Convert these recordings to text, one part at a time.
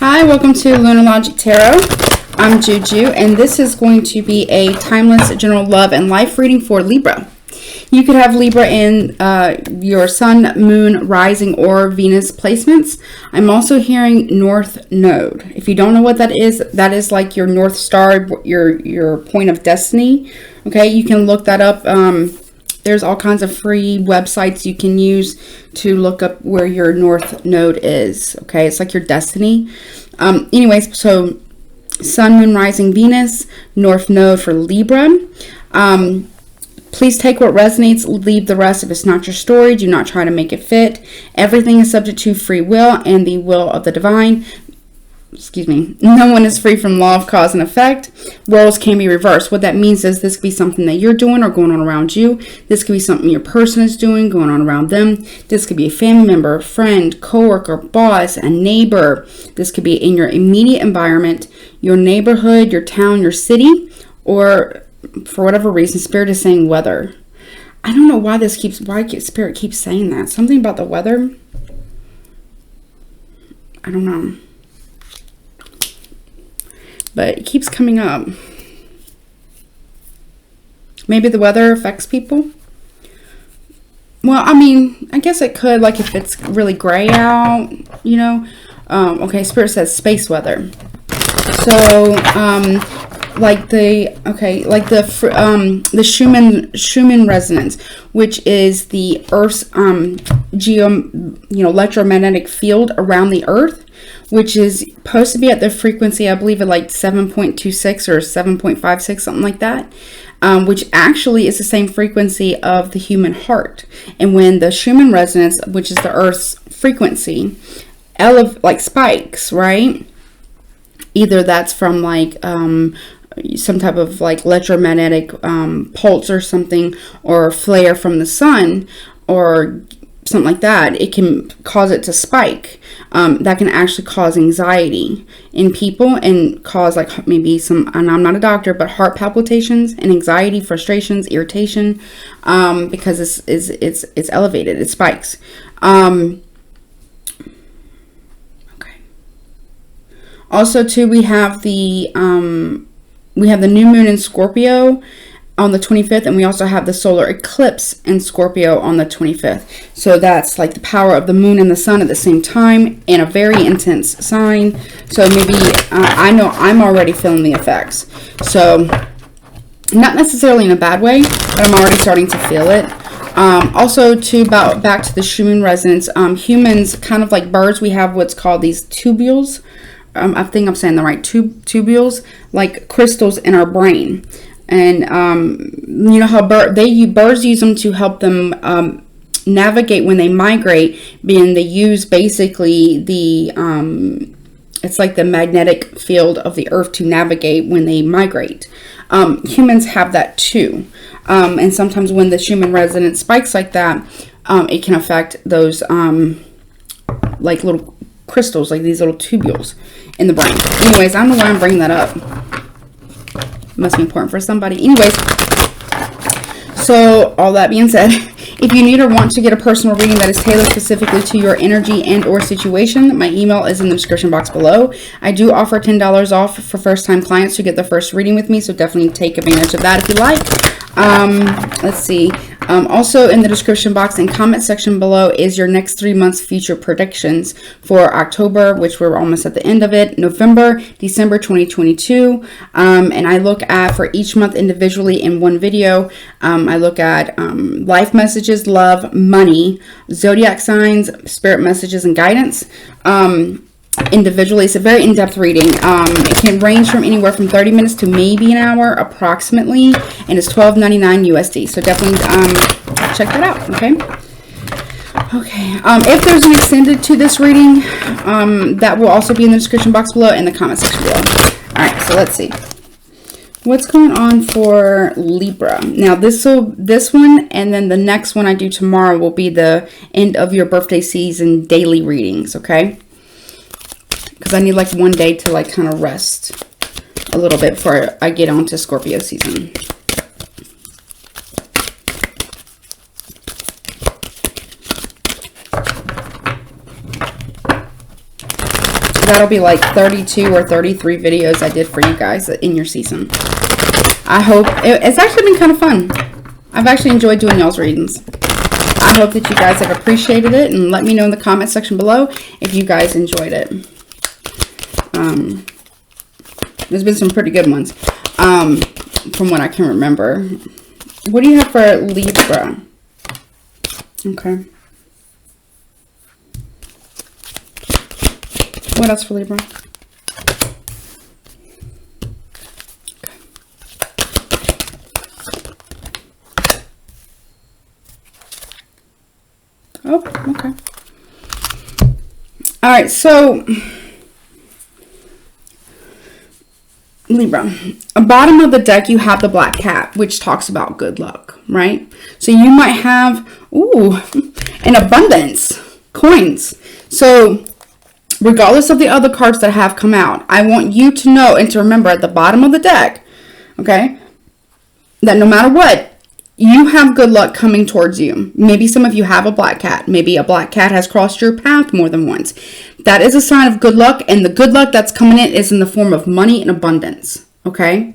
Hi, welcome to Lunar Logic Tarot. I'm Juju, and this is going to be a timeless general love and life reading for Libra. You could have Libra in your sun, moon, rising, or Venus placements. I'm also hearing North Node. If you don't know what that is like your North Star, your point of destiny. Okay, you can look that up. There's all kinds of free websites you can use to look up where your North Node is. Okay, it's like your destiny. Anyways, so Sun, Moon, Rising, Venus, North Node for Libra. Please take what resonates, leave the rest. If it's not your story, do not try to make it fit. Everything is subject to free will and the will of the divine. Excuse me. No one is free from law of cause and effect. Roles can be reversed. What that means is this could be something that you're doing or going on around you. This could be something your person is doing, going on around them. This could be a family member, friend, coworker, boss, a neighbor. This could be in your immediate environment, your neighborhood, your town, your city, or for whatever reason, Spirit is saying weather. I don't know why Spirit keeps saying that. Something about the weather. I don't know. But it keeps coming up. Maybe the weather affects people. Well, I mean, I guess it could, like if it's really gray out, you know. Okay, Spirit says space weather. So, the Schumann resonance, which is the Earth's electromagnetic field around the Earth, which is supposed to be at the frequency, I believe, at like 7.26 or 7.56, something like that, which actually is the same frequency of the human heart. And when the Schumann resonance, which is the Earth's frequency, like spikes, right? Either that's from like some type of like electromagnetic pulse or something, or flare from the sun, or something like that, it can cause it to spike. That can actually cause anxiety in people and cause like maybe some, and I'm not a doctor, but heart palpitations and anxiety, frustrations, irritation, because it's elevated, it spikes. Okay. Also, too, we have the new moon in Scorpio on the 25th, and we also have the solar eclipse in Scorpio on the 25th. So that's like the power of the moon and the sun at the same time in a very intense sign. So maybe I know I'm already feeling the effects. So not necessarily in a bad way, but I'm already starting to feel it. Also, too, back to the Schumann resonance, humans, kind of like birds, we have what's called these tubules. I think I'm saying the right, tubules, like crystals in our brain. And you know how birds use them to help them navigate when they migrate, being they use basically the it's like the magnetic field of the Earth to navigate when they migrate. Humans have that too, and sometimes when the Schumann resonance spikes like that, it can affect those like little crystals, like these little tubules in the brain. Anyways, I don't know why I'm bringing that up. Must be important for somebody. Anyways, so all that being said, if you need or want to get a personal reading that is tailored specifically to your energy and or situation, my email is in the description box below. I do offer $10 off for first-time clients to get the first reading with me, so definitely take advantage of that if you like. Let's see. Also in the description box and comment section below is your next 3 months future predictions for October, which we're almost at the end of it, November, December 2022. And I look at for each month individually in one video. I look at life messages, love, money, zodiac signs, spirit messages, and guidance. Individually. It's a very in-depth reading. It can range from anywhere from 30 minutes to maybe an hour approximately, and it's $12.99 USD. So definitely check that out. Okay. If there's an extended to this reading, that will also be in the description box below and the comment section below. All right, so let's see what's going on for Libra. Now this one and then the next one I do tomorrow will be the end of your birthday season daily readings. Okay. Because I need like one day to like kind of rest a little bit before I get on to Scorpio season. that'll be like 32 or 33 videos I did for you guys in your season. I hope it's actually been kind of fun. I've actually enjoyed doing y'all's readings. I hope that you guys have appreciated it, and let me know in the comment section below if you guys enjoyed it. There's been some pretty good ones from what I can remember. What do you have for Libra? Okay. What else for Libra? Okay. Oh, okay. All right, so Libra, bottom of the deck, you have the black cat, which talks about good luck, right? So you might have, ooh, an abundance, coins. So regardless of the other cards that have come out, I want you to know and to remember at the bottom of the deck, okay, that no matter what, you have good luck coming towards you. Maybe some of you have a black cat. Maybe a black cat has crossed your path more than once. That is a sign of good luck, and the good luck that's coming in is in the form of money and abundance, okay?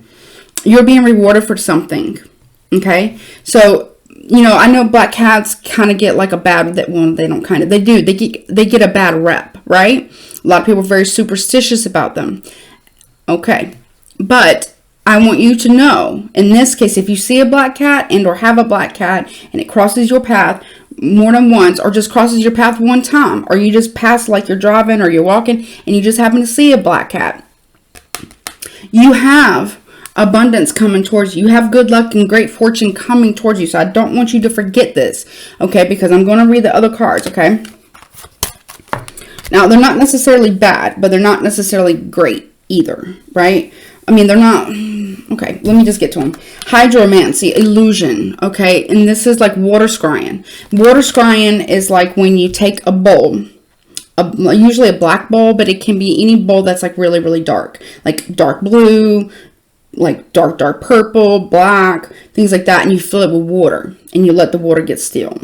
You're being rewarded for something, okay? So, you know, I know black cats kind of get like a bad, well, they don't kind of, they do. They get a bad rep, right? A lot of people are very superstitious about them, okay? But I want you to know, in this case, if you see a black cat and or have a black cat and it crosses your path more than once, or just crosses your path one time, or you just pass like you're driving or you're walking and you just happen to see a black cat, you have abundance coming towards you. You have good luck and great fortune coming towards you. So I don't want you to forget this, okay? Because I'm going to read the other cards, okay? Now, they're not necessarily bad, but they're not necessarily great either, right? I mean, they're not, okay, let me just get to them. Hydromancy, illusion, okay? And this is like water scrying. Water scrying is like when you take a bowl, usually a black bowl, but it can be any bowl that's like really, really dark. Like dark blue, like dark purple, black, things like that. And you fill it with water and you let the water get still.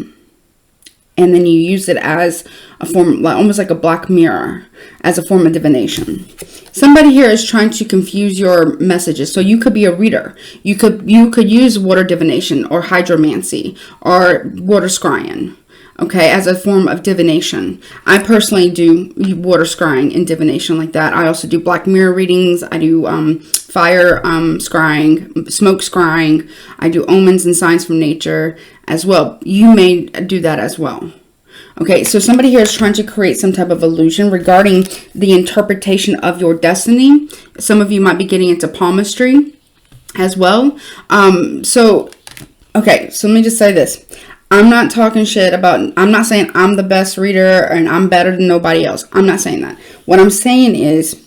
And then you use it as a form, almost like a black mirror, as a form of divination. Somebody here is trying to confuse your messages. So you could be a reader. You could use water divination or hydromancy or water scrying, okay, as a form of divination. I personally do water scrying and divination like that. I also do black mirror readings. I do fire scrying, smoke scrying. I do omens and signs from nature as well. You may do that as well. Okay, so somebody here is trying to create some type of illusion regarding the interpretation of your destiny. Some of you might be getting into palmistry as well. Okay, so let me just say this. I'm not talking shit about, I'm not saying I'm the best reader and I'm better than nobody else. I'm not saying that. What I'm saying is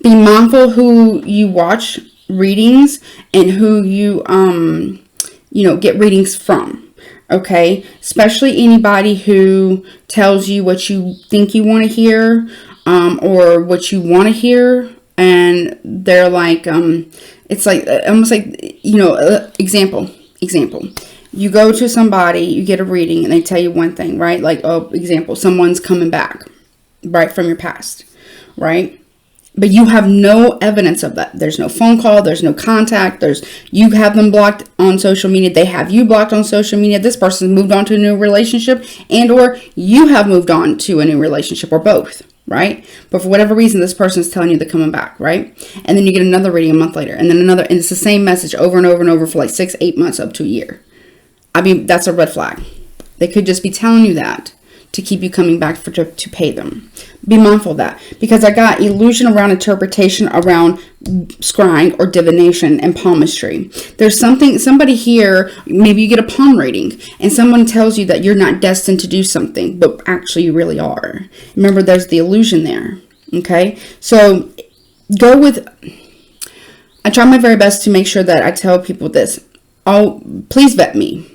be mindful who you watch readings and who you, get readings from. Okay, especially anybody who tells you what you think you want to hear, or what you want to hear, and they're like, it's like almost like, example. You go to somebody, you get a reading, and they tell you one thing, right? Like, example, someone's coming back, right, from your past, right? But you have no evidence of that. There's no phone call. There's no contact. You have them blocked on social media. They have you blocked on social media. This person's moved on to a new relationship, and or you have moved on to a new relationship, or both, right? But for whatever reason, this person's telling you they're coming back, right? And then you get another reading a month later, and then another, and it's the same message over and over and over for like 6-8 months up to a year. I mean, that's a red flag. They could just be telling you that to keep you coming back to pay them. Be mindful of that, because I got illusion around interpretation around scrying or divination and palmistry. There's somebody here, maybe you get a palm reading and someone tells you that you're not destined to do something, but actually you really are. Remember, there's the illusion there. Okay, so go with, I try my very best to make sure that I tell people this. Please vet me.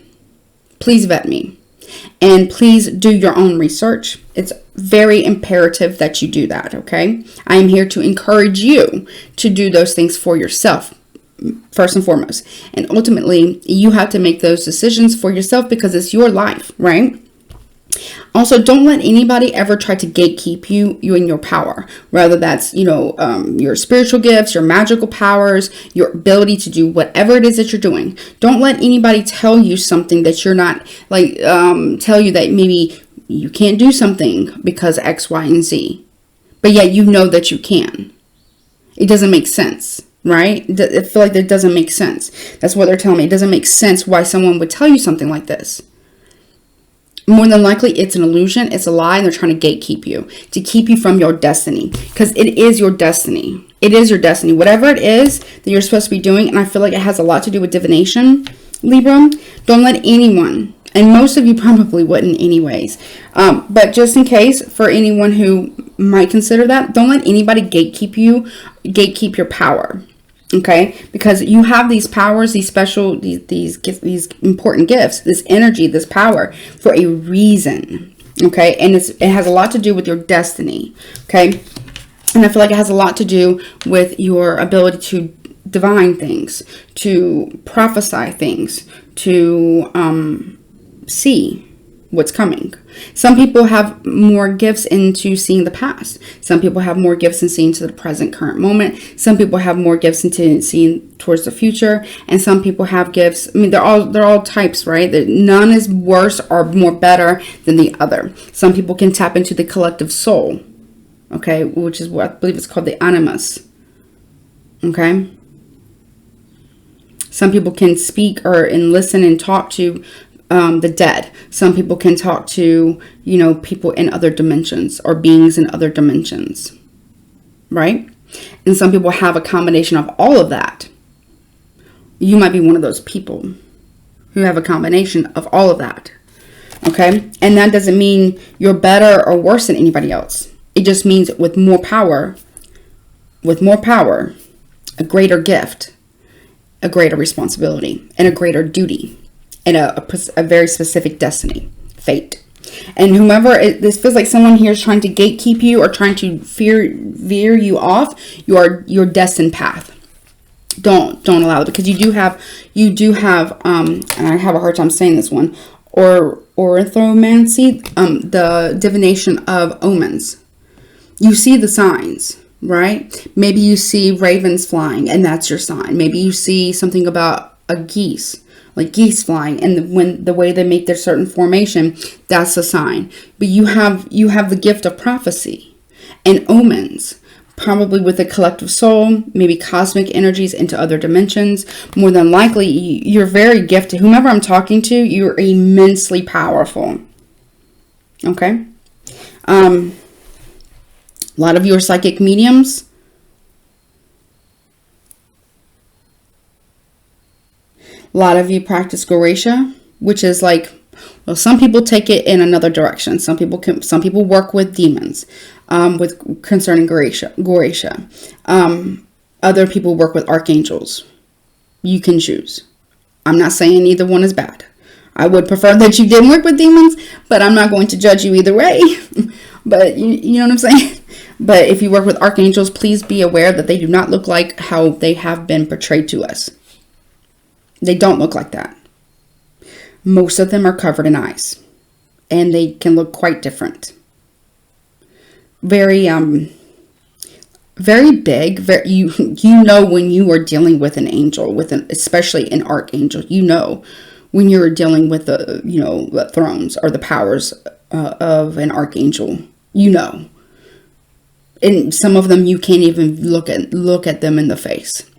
Please vet me. And please do your own research. It's very imperative that you do that, okay? I am here to encourage you to do those things for yourself, first and foremost. And ultimately, you have to make those decisions for yourself because it's your life, right? Also, don't let anybody ever try to gatekeep you in your power. Whether that's, your spiritual gifts, your magical powers, your ability to do whatever it is that you're doing. Don't let anybody tell you something that you're not, tell you that maybe you can't do something because X, Y, and Z. But yet you know that you can. It doesn't make sense, right? I feel like that doesn't make sense. That's what they're telling me. It doesn't make sense why someone would tell you something like this. More than likely, it's an illusion, it's a lie, and they're trying to gatekeep you, to keep you from your destiny, because it is your destiny. It is your destiny. Whatever it is that you're supposed to be doing, and I feel like it has a lot to do with divination, Libra, don't let anyone, and most of you probably wouldn't anyways, but just in case, for anyone who might consider that, don't let anybody gatekeep you, gatekeep your power. Okay, because you have these powers, these special, these important gifts, this energy, this power for a reason. Okay, and it has a lot to do with your destiny. Okay, and I feel like it has a lot to do with your ability to divine things, to prophesy things, to see what's coming. Some people have more gifts into seeing the past. Some people have more gifts in seeing to the present current moment. Some people have more gifts into seeing towards the future, and some people have gifts. I mean, they're all types, right? None is worse or more better than the other. Some people can tap into the collective soul, okay, which is what I believe it's called, the animus. Okay. Some people can speak and listen and talk to the dead. Some people can talk to, people in other dimensions or beings in other dimensions, right? And some people have a combination of all of that. You might be one of those people who have a combination of all of that, okay? And that doesn't mean you're better or worse than anybody else. It just means with more power, a greater gift, a greater responsibility, and a greater duty. And a very specific destiny, fate. And whomever, this feels like someone here is trying to gatekeep you or trying to veer you off your destined path. Don't allow it, because you do have, and I have a hard time saying this one, or orthomancy, the divination of omens. You see the signs, right? Maybe you see ravens flying, and that's your sign. Maybe you see something about a geese. Like geese flying, and when the way they make their certain formation, that's a sign. But you have the gift of prophecy and omens, probably with a collective soul, maybe cosmic energies into other dimensions. More than likely, you're very gifted. Whomever I'm talking to, you're immensely powerful. Okay, a lot of you are psychic mediums. A lot of you practice Goretia, which is like, well, some people take it in another direction. Some people work with demons, concerning Goretia. Other people work with archangels. You can choose. I'm not saying either one is bad. I would prefer that you didn't work with demons, but I'm not going to judge you either way. But you know what I'm saying? But if you work with archangels, please be aware that they do not look like how they have been portrayed to us. They don't look like that. Most of them are covered in eyes, and they can look quite different. Very big. You know when you are dealing with an angel, especially an archangel. You know when you're dealing with the thrones or the powers of an archangel. You know, and some of them you can't even look at them in the face.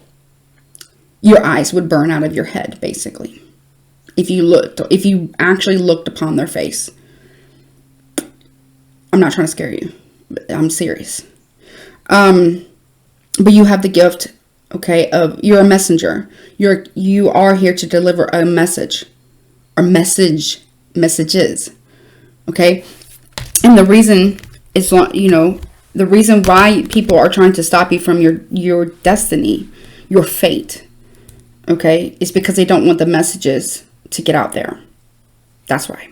Your eyes would burn out of your head, basically, if you actually looked upon their face. I'm not trying to scare you, but I'm serious. But you have the gift, okay, of you're a messenger. You are here to deliver a message, or messages, okay. And the reason is, the reason why people are trying to stop you from your destiny, your fate. Okay, it's because they don't want the messages to get out there. That's why.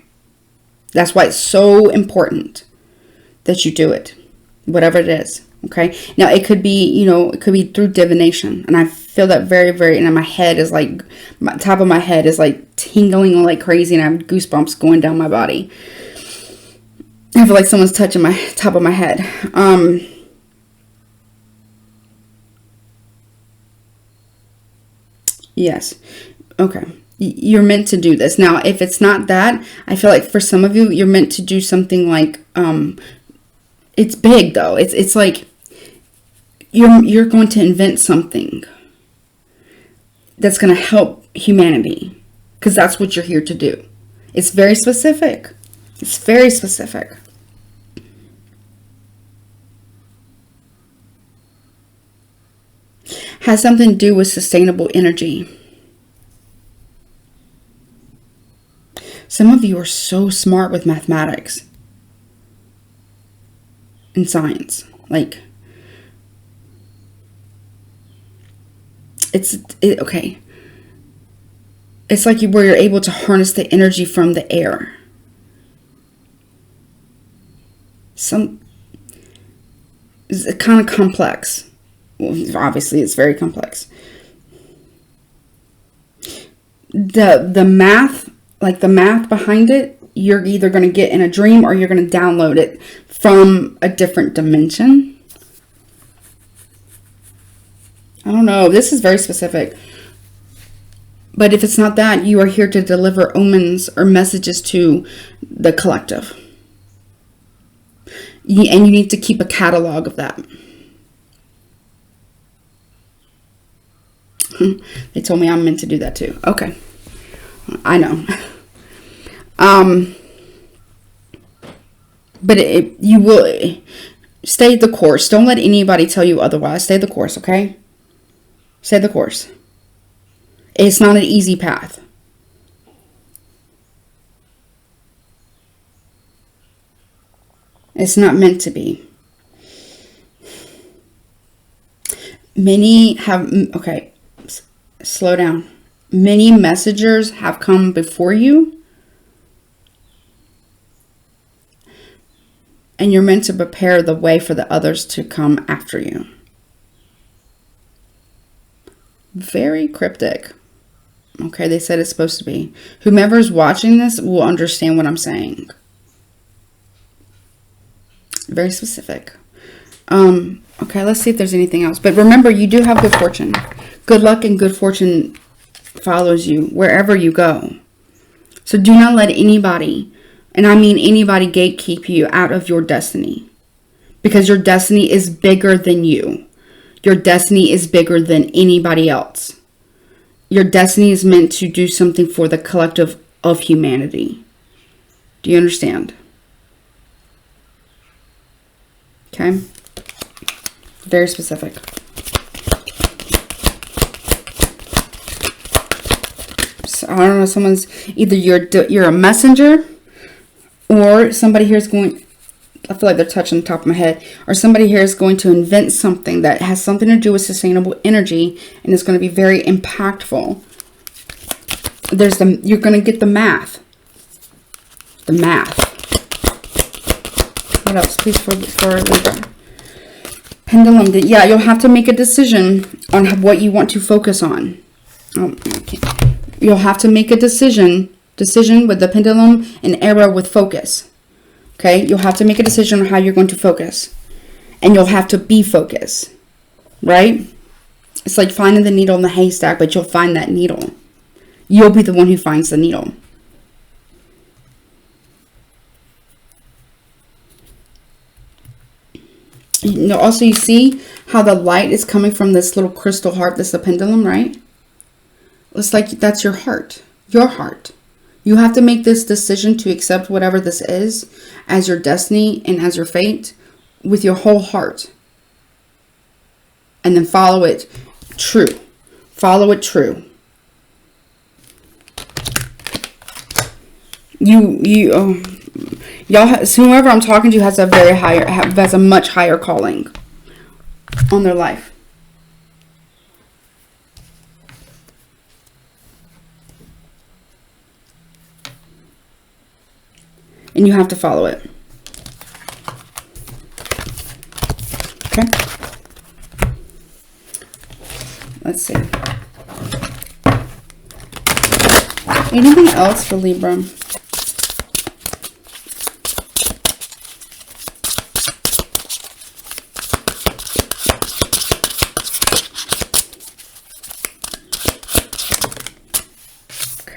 That's why it's so important that you do it, whatever it is. Okay, now it could be, it could be through divination, and I feel that very, very. And my head is like, top of my head is like tingling like crazy, and I have goosebumps going down my body. I feel like someone's touching my top of my head. Yes. Okay. You're meant to do this. Now, if it's not that, I feel like for some of you, you're meant to do something like, it's big though. It's like you're going to invent something that's going to help humanity, because that's what you're here to do. It's very specific. It's very specific. Has something to do with sustainable energy. Some of you are so smart with mathematics and science. Like, okay. It's like where you're able to harness the energy from the air. It's kind of complex. Well, obviously, it's very complex. The math, like the math behind it, you're either going to get in a dream or you're going to download it from a different dimension. I don't know. This is very specific. But if it's not that, you are here to deliver omens or messages to the collective. And you need to keep a catalog of that. They told me I'm meant to do that too. Okay. I know. But you will stay the course. Don't let anybody tell you otherwise. Stay the course, okay? Stay the course. It's not an easy path. It's not meant to be. Many have, okay, slow down. Many messengers have come before you. And you're meant to prepare the way for the others to come after you. Very cryptic. Okay, they said it's supposed to be. Whomever's watching this will understand what I'm saying. Very specific. Okay, let's see if there's anything else. But remember, you do have good fortune. Good luck and good fortune follows you wherever you go. So do not let anybody, and I mean anybody, gatekeep you out of your destiny. Because your destiny is bigger than you. Your destiny is bigger than anybody else. Your destiny is meant to do something for the collective of humanity. Do you understand? Okay. Very specific. So, I don't know, someone's either you're a messenger, or somebody here is going, I feel like they're touching the top of my head, or somebody here is going to invent something that has something to do with sustainable energy, and it's going to be very impactful. You're going to get the math. The math. What else, please, for Libra? Pendulum. Yeah, you'll have to make a decision on what you want to focus on. Oh, okay. You'll have to make a decision with the pendulum and arrow with focus. Okay, you'll have to make a decision on how you're going to focus. And you'll have to be focused. Right? It's like finding the needle in the haystack, but you'll find that needle. You'll be the one who finds the needle. You know, also, you see how the light is coming from this little crystal heart. This is a pendulum, right? It's like that's your heart. Your heart. You have to make this decision to accept whatever this is as your destiny and as your fate with your whole heart. And then follow it true. Follow it true. Whoever I'm talking to has a much higher calling on their life. And you have to follow it. Okay. Let's see. Anything else for Libra?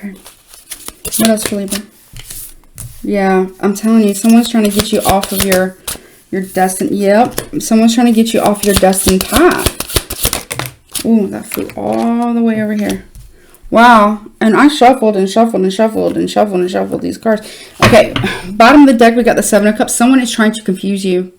Okay. What else for Libra? Yeah, I'm telling you, someone's trying to get you off of your destined. Yep, someone's trying to get you off your destined path. Ooh, that flew all the way over here. Wow, and I shuffled and shuffled and shuffled and shuffled and shuffled these cards. Okay, bottom of the deck, we got the Seven of Cups. Someone is trying to confuse you.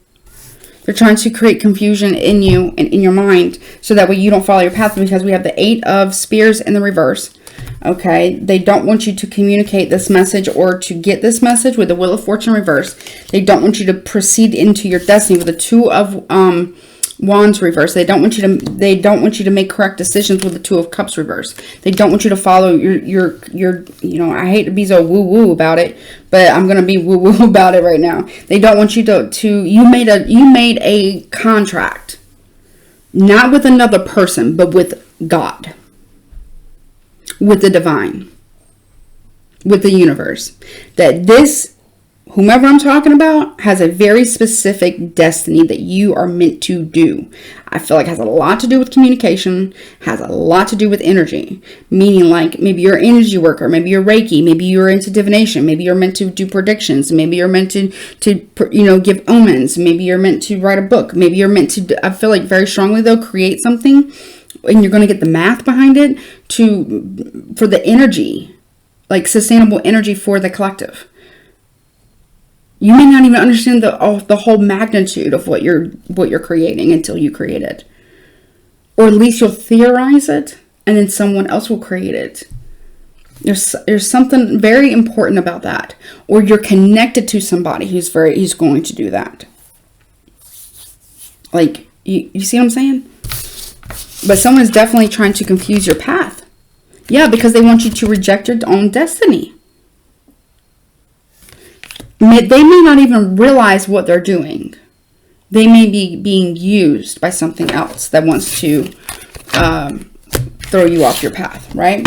They're trying to create confusion in you and in your mind so that way you don't follow your path, because we have the Eight of Spears in the reverse. Okay, they don't want you to communicate this message or to get this message with the Wheel of Fortune reverse. They don't want you to proceed into your destiny with the Two of Wands reverse. They don't want you to make correct decisions with the Two of Cups reverse. They don't want you to follow your you know, I hate to be so woo-woo about it, but I'm going to be woo-woo about it right now. They don't want you to you made a contract, not with another person, but with God, with the divine, with the universe, that this, whomever I'm talking about, has a very specific destiny that you are meant to do. I feel like it has a lot to do with communication, has a lot to do with energy. Meaning, like, maybe you're an energy worker, maybe you're Reiki, maybe you're into divination, maybe you're meant to do predictions, maybe you're meant to you know, give omens, maybe you're meant to write a book, maybe you're meant to, I feel like very strongly though, create something, and you're going to get the math behind it for the energy, like sustainable energy for the collective. You may not even understand the whole magnitude of what you're creating until you create it. Or at least you'll theorize it, and then someone else will create it. There's something very important about that. Or you're connected to somebody who's going to do that. Like, you see what I'm saying? But someone is definitely trying to confuse your path. Yeah, because they want you to reject your own destiny. They may not even realize what they're doing. They may be being used by something else that wants to throw you off your path, right?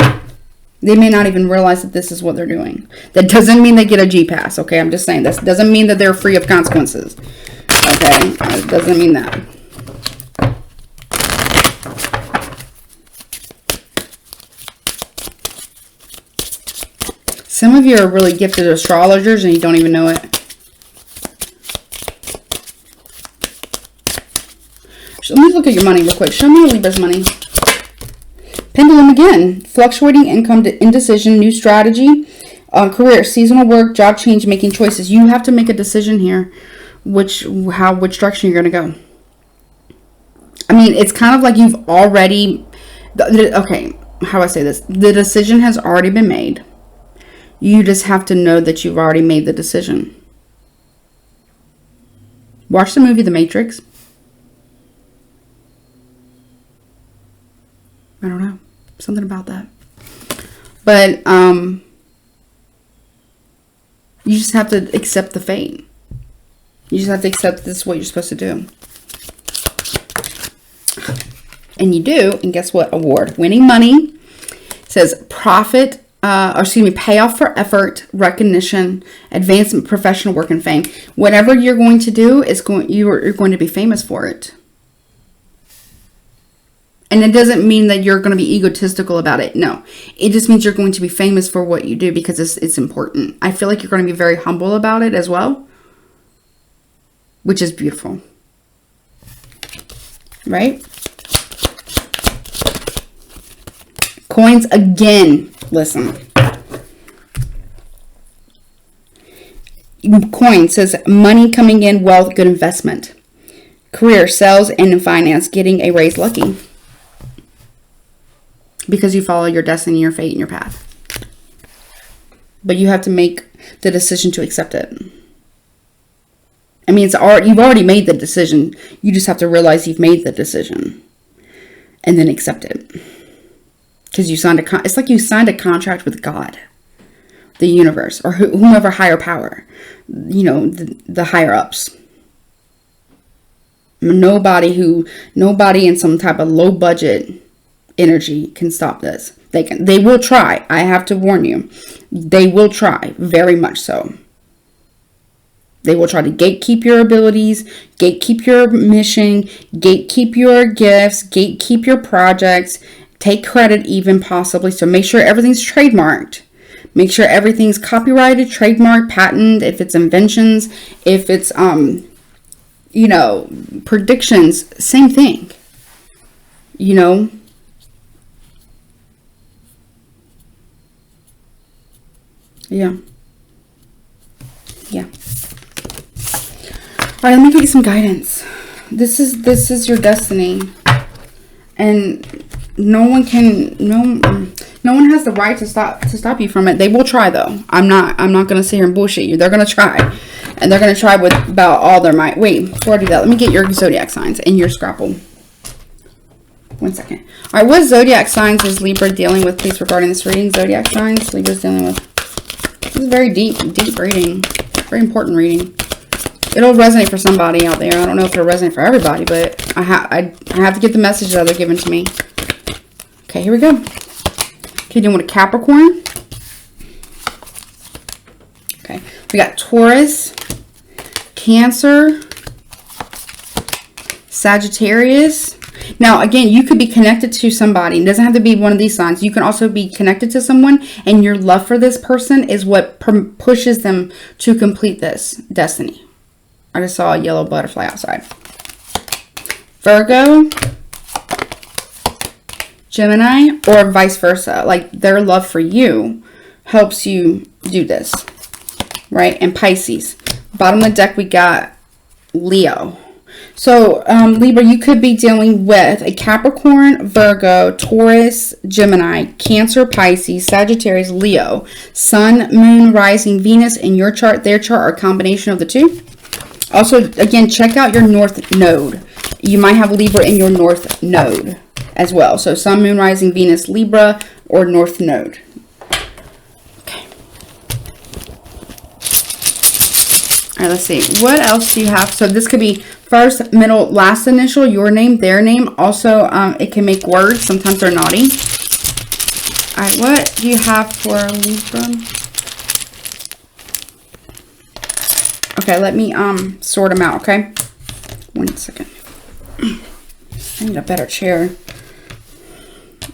They may not even realize that this is what they're doing. That doesn't mean they get a G-pass, okay? I'm just saying this doesn't mean that they're free of consequences, okay? It doesn't mean that. Some of you are really gifted astrologers and you don't even know it. So let me look at your money real quick. Show me Libra's money. Pendulum again. Fluctuating income, indecision, new strategy, career, seasonal work, job change, making choices. You have to make a decision here which direction you're going to go. I mean, it's kind of like you've already... Okay, how do I say this? The decision has already been made. You just have to know that you've already made the decision. Watch the movie The Matrix. I don't know. Something about that. But you just have to accept the fate. You just have to accept this is what you're supposed to do. And you do. And guess what? Award. Winning money. It says profit. Payoff for effort, recognition, advancement, professional work, and fame. Whatever you're going to do you're going to be famous for it. And it doesn't mean that you're going to be egotistical about it. No, it just means you're going to be famous for what you do because it's important. I feel like you're going to be very humble about it as well, which is beautiful, right? Coins again. Listen. Coin says money coming in, wealth, good investment. Career, sales, and in finance, getting a raise, lucky. Because you follow your destiny, your fate, and your path. But you have to make the decision to accept it. I mean, you've already made the decision. You just have to realize you've made the decision. And then accept it. Because you signed it's like you signed a contract with God, the universe, or whomever higher power, you know, the higher ups. Nobody in some type of low budget energy can stop this. They will try. I have to warn you, they will try very much so. They will try to gatekeep your abilities, gatekeep your mission, gatekeep your gifts, gatekeep your projects. Take credit even possibly. So make sure everything's trademarked. Make sure everything's copyrighted, trademarked, patented, if it's inventions, if it's, you know, predictions, same thing, you know. Yeah. Yeah. All right, let me give you some guidance. This is your destiny. And no one has the right to stop you from it. They will try though. I'm not gonna sit here and bullshit you. They're gonna try. And they're gonna try with about all their might. Wait, before I do that, let me get your zodiac signs and your scrapple. 1 second. Alright, what zodiac signs is Libra dealing with, please, regarding this reading? Zodiac signs Libra's dealing with. This is very deep reading. Very important reading. It'll resonate for somebody out there. I don't know if it'll resonate for everybody, but I have to get the message that they're giving to me. Okay, here we go. Okay, doing with a Capricorn. Okay, we got Taurus, Cancer, Sagittarius. Now, again, you could be connected to somebody. It doesn't have to be one of these signs. You can also be connected to someone, and your love for this person is what pushes them to complete this destiny. I just saw a yellow butterfly outside. Virgo, Gemini, or vice versa. Like, their love for you helps you do this, right? And Pisces. Bottom of the deck, we got Leo. So, Libra, you could be dealing with a Capricorn, Virgo, Taurus, Gemini, Cancer, Pisces, Sagittarius, Leo, Sun, Moon, Rising, Venus in your chart, their chart, or a combination of the two. Also, again, check out your North Node. You might have Libra in your North Node as well. So, Sun, Moon, Rising, Venus, Libra, or North Node. Okay. All right, let's see. What else do you have? So, this could be first, middle, last initial, your name, their name. Also, it can make words. Sometimes they're naughty. All right, what do you have for Libra? Okay, let me sort them out, okay? 1 second. I need a better chair.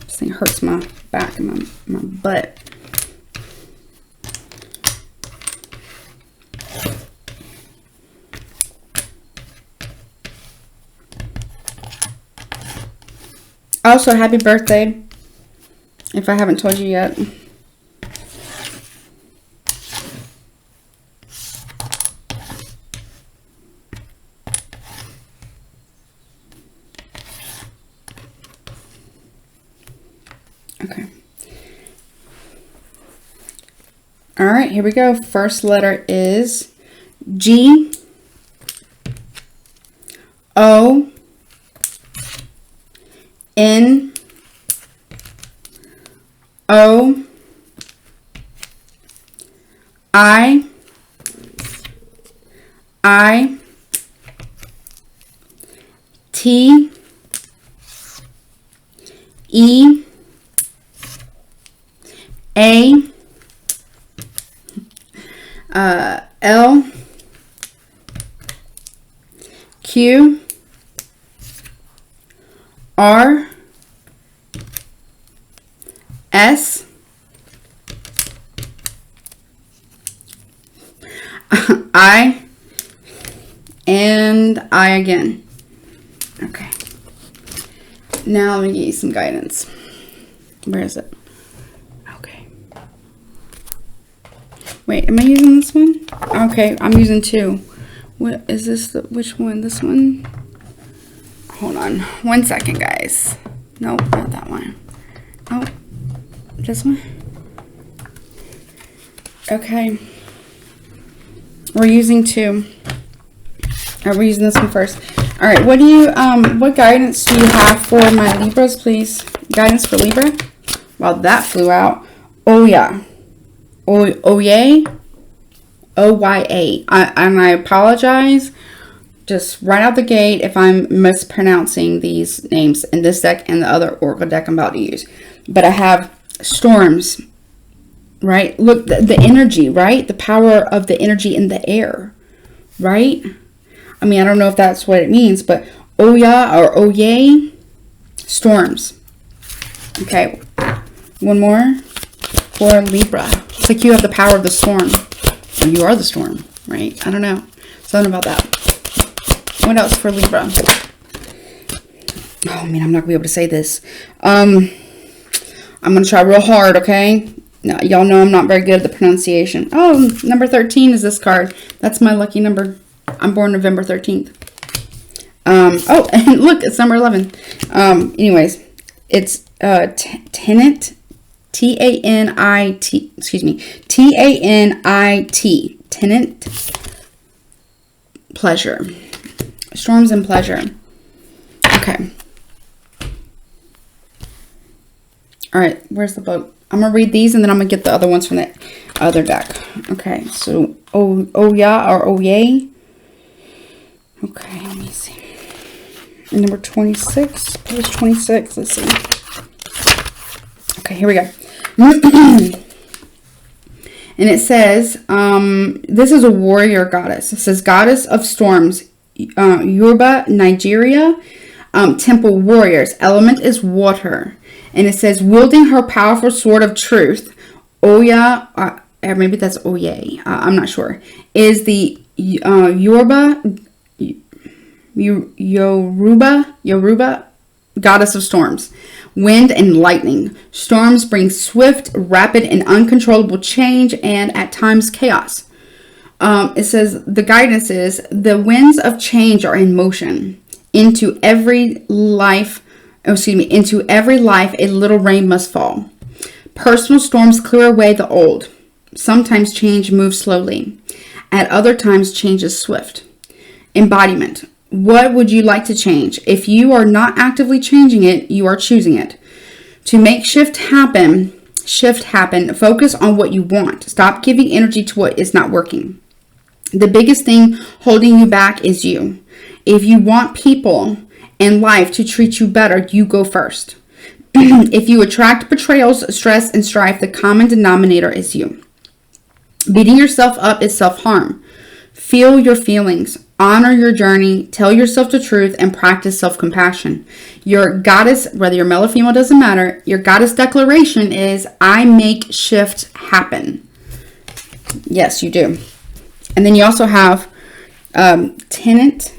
This thing hurts my back and my butt. Also, happy birthday, if I haven't told you yet. Okay. All right, here we go. First letter is G, O, N, O, I, T, E, A, L, Q, R, S, I, and I again. Okay. Now let me give you some guidance. Where is it? Okay. Wait, am I using this one? Okay, I'm using two. What is this? Which one? This one? Hold on. 1 second, guys. Nope, not that one. Oh, this one? Okay. We're using two. We're using this one first. All right, what do you, what guidance do you have for my Libras, please? Guidance for Libra? Well, that flew out. Oh, yeah. Oh, yay? O-Y-A. And I apologize just right out the gate if I'm mispronouncing these names in this deck and the other Oracle deck I'm about to use. But I have storms, right? Look, the energy, right? The power of the energy in the air, right? I mean, I don't know if that's what it means, but Oya or Oye, storms. Okay, one more. for Libra. It's like you have the power of the storm. Or you are the storm, right? I don't know. Something about that. What else for Libra? Oh, man, I'm not going to be able to say this. I'm going to try real hard, okay? Now, y'all know I'm not very good at the pronunciation. Oh, number 13 is this card. That's my lucky number. I'm born November 13th. Oh, and look, it's number 11. Anyways, it's tenant, T-A-N-I-T, excuse me, T-A-N-I-T, tenant, pleasure, storms and pleasure. Okay. All right, where's the book? I'm going to read these and then I'm going to get the other ones from the other deck. Okay, so Oya or Oye. Okay, let me see. Number 26, page 26, let's see. Okay, here we go. And it says, this is a warrior goddess. It says, goddess of storms, Yoruba, Nigeria, temple warriors. Element is water. And it says, wielding her powerful sword of truth, Oya, or maybe that's Oye, I'm not sure, is the Yoruba goddess of storms, wind and lightning. Storms bring swift, rapid, and uncontrollable change and at times chaos. It says the guidance is the winds of change are in motion. Into every life a little rain must fall. Personal storms clear away the old. Sometimes change moves slowly. At other times, change is swift. Embodiment. What would you like to change? If you are not actively changing it, you are choosing it. To make shift happen, focus on what you want. Stop giving energy to what is not working. The biggest thing holding you back is you. If you want people and life to treat you better, you go first. If you attract betrayals, stress, and strife, the common denominator is you. Beating yourself up is self-harm. Feel your feelings. Honor your journey. Tell yourself the truth and practice self-compassion. Your goddess, whether you're male or female, doesn't matter. Your goddess declaration is, I make shift happen. Yes, you do. And then you also have tenant.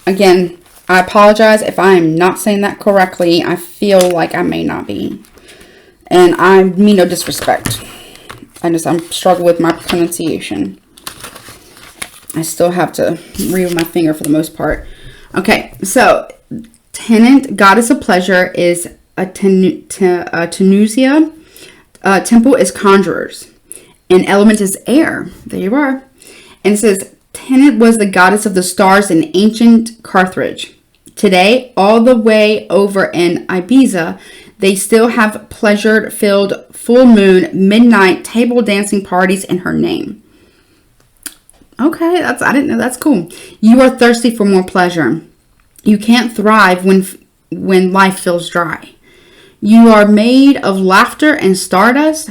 Again, I apologize if I am not saying that correctly. I feel like I may not be. And I mean no disrespect. I'm struggling with my pronunciation. I still have to read with my finger for the most part. Okay, so tenant, goddess of pleasure, is a Tunisia. Temple is conjurers. And element is air. There you are. And it says, Tenant was the goddess of the stars in ancient Carthage. Today, all the way over in Ibiza, they still have pleasure-filled full moon, midnight table dancing parties in her name. Okay, I didn't know. That's cool. You are thirsty for more pleasure. You can't thrive when life feels dry. You are made of laughter and stardust.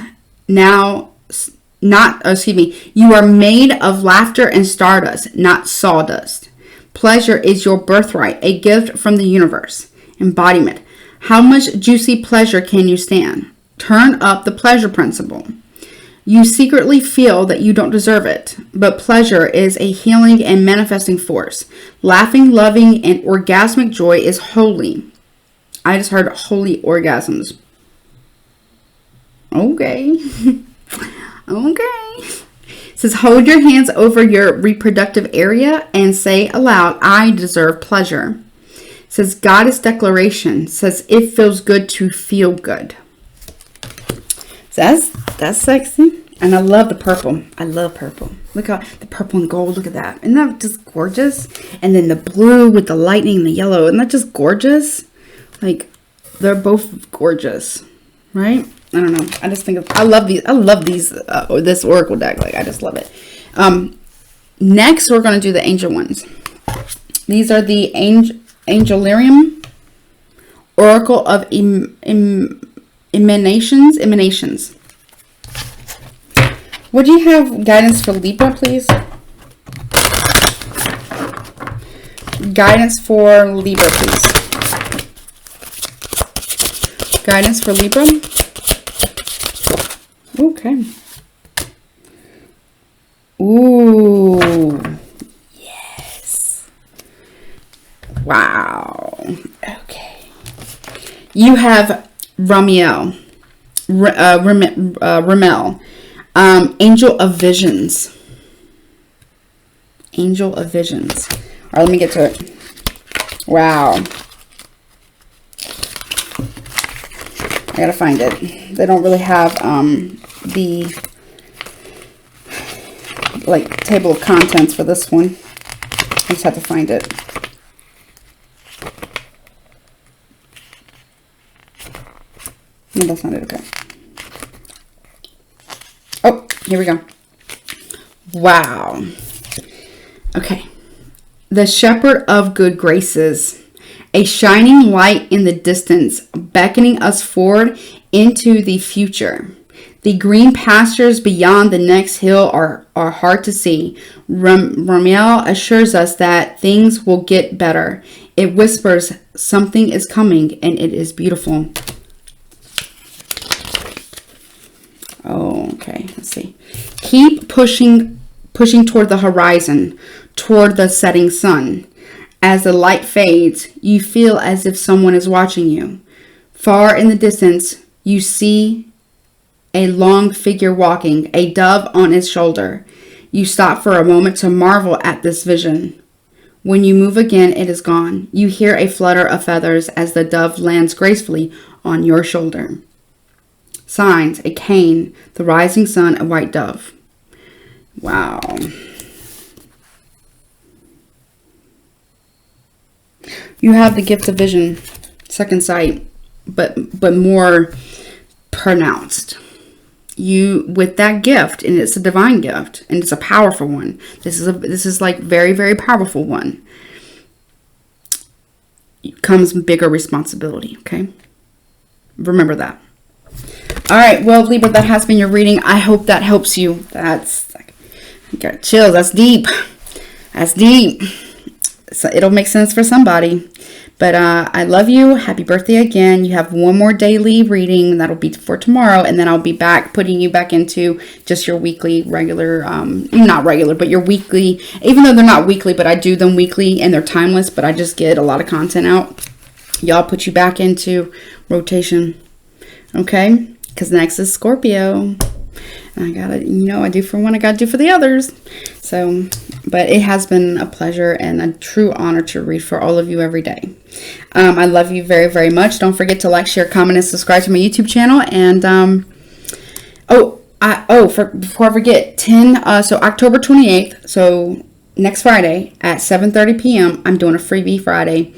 You are made of laughter and stardust, not sawdust. Pleasure is your birthright, a gift from the universe. Embodiment. How much juicy pleasure can you stand? Turn up the pleasure principle. You secretly feel that you don't deserve it, but pleasure is a healing and manifesting force. Laughing, loving, and orgasmic joy is holy. I just heard holy orgasms. Okay. Okay. It says, hold your hands over your reproductive area and say aloud, I deserve pleasure. It says, goddess declaration. It says, it feels good to feel good. So that's sexy. And I love the purple. I love purple. Look how the purple and gold. Look at that. Isn't that just gorgeous? And then the blue with the lightning and the yellow. Isn't that just gorgeous? Like, they're both gorgeous. Right? I don't know. I just think I love these. I love these. This oracle deck. Like, I just love it. Next, we're going to do the angel ones. These are the Angelarium Oracle of Emanations. Would you have guidance for Libra, please? Guidance for Libra, please. Guidance for Libra. Okay. Ooh. Yes. Wow. Okay. You have Ramiel. Ramel. Angel of Visions. Angel of Visions. All right, let me get to it. Wow. I gotta find it. They don't really have the like table of contents for this one. I just have to find it. No, that's not it. Okay. Oh, here we go. Wow. Okay. The Shepherd of Good Graces. A shining light in the distance, beckoning us forward into the future. The green pastures beyond the next hill are hard to see. Ramiel assures us that things will get better. It whispers something is coming, and it is beautiful. Oh, okay. Let's see. Keep pushing toward the horizon, toward the setting sun. As the light fades, you feel as if someone is watching you. Far in the distance, you see a long figure walking, a dove on its shoulder. You stop for a moment to marvel at this vision. When you move again, it is gone. You hear a flutter of feathers as the dove lands gracefully on your shoulder. Signs: a cane, the rising sun, a white dove. Wow. You have the gift of vision, second sight, but more pronounced. You, with that gift, and it's a divine gift, and it's a powerful one. This is like very, very powerful one. Comes bigger responsibility, okay? Remember that. All right, well, Libra, that has been your reading. I hope that helps you. That's, I got chills. That's deep. That's deep. So it'll make sense for somebody. But I love you. Happy birthday again. You have one more daily reading. That'll be for tomorrow. And then I'll be back putting you back into just your weekly regular, not regular, but your weekly, even though they're not weekly, but I do them weekly and they're timeless, but I just get a lot of content out. Y'all put you back into rotation. Okay? Because next is Scorpio. I gotta, I do for one, I gotta do for the others. So, but it has been a pleasure and a true honor to read for all of you every day. I love you very, very much. Don't forget to like, share, comment, and subscribe to my YouTube channel. And, before I forget, so October 28th, so next Friday at 7:30 p.m., I'm doing a freebie Friday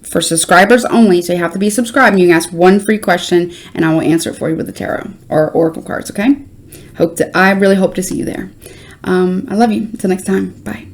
for subscribers only. So you have to be subscribed. You can ask one free question and I will answer it for you with the tarot or oracle cards. Okay. I really hope to see you there. I love you. Until next time. Bye.